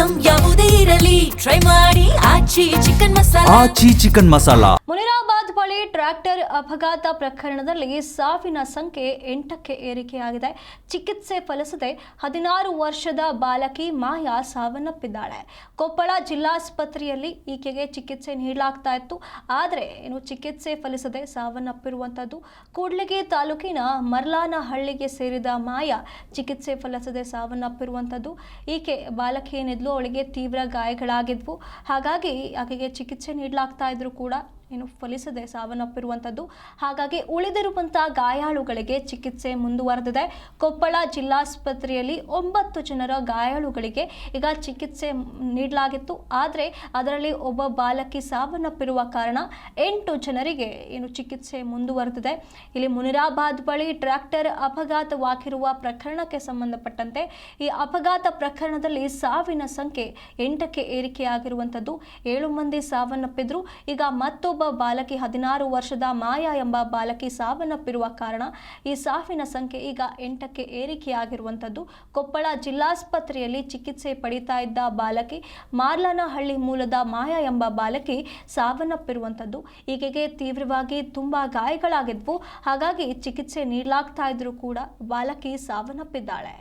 Item ಯಾವುದೇ ಇರಲಿ try ಮಾಡಿ ಆಚಿ ಚಿಕನ್ ಮಸಾಲಾ. ಮುನಿರಾಬಾದ್ ಬಳಿ ಟ್ರ್ಯಾಕ್ಟರ್ ಅಪಘಾತ ಪ್ರಕರಣದಲ್ಲಿ ಸಾವಿನ ಸಂಖ್ಯೆ 8ಕ್ಕೆ ಏರಿಕೆಯಾಗಿದೆ. ಚಿಕಿತ್ಸೆ ಫಲಿಸದೆ 16 ವರ್ಷದ ಬಾಲಕಿ ಮಾಯಾ ಸಾವನ್ನಪ್ಪಿದ್ದಾಳೆ. ಕೊಪ್ಪಳ ಜಿಲ್ಲಾಸ್ಪತ್ರೆಯಲ್ಲಿ ಈಕೆಗೆ ಚಿಕಿತ್ಸೆ ನೀಡಲಾಗ್ತಾ ಇತ್ತು. ಆದರೆ ಚಿಕಿತ್ಸೆ ಫಲಿಸದೆ ಸಾವನ್ನಪ್ಪಿರುವಂಥದ್ದು. ಕೂಡ್ಲಿಗಿ ತಾಲೂಕಿನ ಮರ್ಲಾನಹಳ್ಳಿಗೆ ಸೇರಿದ ಮಾಯಾ ಚಿಕಿತ್ಸೆ ಫಲಿಸದೆ ಸಾವನ್ನಪ್ಪಿರುವಂಥದ್ದು. ಈಕೆ ಬಾಲಕಿ ಏನಿದ್ಲು, ಅವಳಿಗೆ ತೀವ್ರ ಗಾಯಗಳಾಗಿದ್ವು. ಹಾಗಾಗಿ ಆಕೆಗೆ ಚಿಕಿತ್ಸೆ ನೀಡಲಾಗ್ತಾ ಇದ್ರು ಕೂಡ ಫಲಿಸದೆ ಸಾವನ್ನಪ್ಪಿರುವಂಥದ್ದು. ಹಾಗಾಗಿ ಉಳಿದಿರುವಂತಹ ಗಾಯಾಳುಗಳಿಗೆ ಚಿಕಿತ್ಸೆ ಮುಂದುವರೆದಿದೆ. ಕೊಪ್ಪಳ ಜಿಲ್ಲಾಸ್ಪತ್ರೆಯಲ್ಲಿ 9 ಜನರ ಗಾಯಾಳುಗಳಿಗೆ ಈಗ ಚಿಕಿತ್ಸೆ ನೀಡಲಾಗಿತ್ತು. ಆದರೆ ಅದರಲ್ಲಿ ಒಬ್ಬ ಬಾಲಕಿ ಸಾವನ್ನಪ್ಪಿರುವ ಕಾರಣ 8 ಜನರಿಗೆ ಚಿಕಿತ್ಸೆ ಮುಂದುವರೆದಿದೆ. ಇಲ್ಲಿ ಮುನಿರಾಬಾದ್ ಬಳಿ ಟ್ರ್ಯಾಕ್ಟರ್ ಅಪಘಾತವಾಗಿರುವ ಪ್ರಕರಣಕ್ಕೆ ಸಂಬಂಧಪಟ್ಟಂತೆ ಈ ಅಪಘಾತ ಪ್ರಕರಣದಲ್ಲಿ ಸಾವಿನ ಸಂಖ್ಯೆ 8ಕ್ಕೆ ಏರಿಕೆಯಾಗಿರುವಂಥದ್ದು. 7 ಮಂದಿ ಸಾವನ್ನಪ್ಪಿದ್ರು. ಈಗ ಮತ್ತೊಬ್ಬ ಬಾಲಕಿ 16 ವರ್ಷದ ಮಾಯಾ ಎಂಬ ಬಾಲಕಿ ಸಾವನ್ನಪ್ಪಿರುವ ಕಾರಣ ಈ ಸಾವಿನ ಸಂಖ್ಯೆ ಈಗ 8ಕ್ಕೆ ಏರಿಕೆಯಾಗಿರುವಂಥದ್ದು. ಕೊಪ್ಪಳ ಜಿಲ್ಲಾಸ್ಪತ್ರೆಯಲ್ಲಿ ಚಿಕಿತ್ಸೆ ಪಡಿತಾ ಇದ್ದ ಬಾಲಕಿ ಮಾರ್ಲಾನಹಳ್ಳಿ ಮೂಲದ ಮಾಯಾ ಎಂಬ ಬಾಲಕಿ ಸಾವನ್ನಪ್ಪಿರುವಂಥದ್ದು. ಈಕೆಗೆ ತೀವ್ರವಾಗಿ ತುಂಬಾ ಗಾಯಗಳಾಗಿದ್ವು. ಹಾಗಾಗಿ ಚಿಕಿತ್ಸೆ ನೀಡಲಾಗ್ತಾ ಇದ್ರೂ ಕೂಡ ಬಾಲಕಿ ಸಾವನ್ನಪ್ಪಿದ್ದಾಳೆ.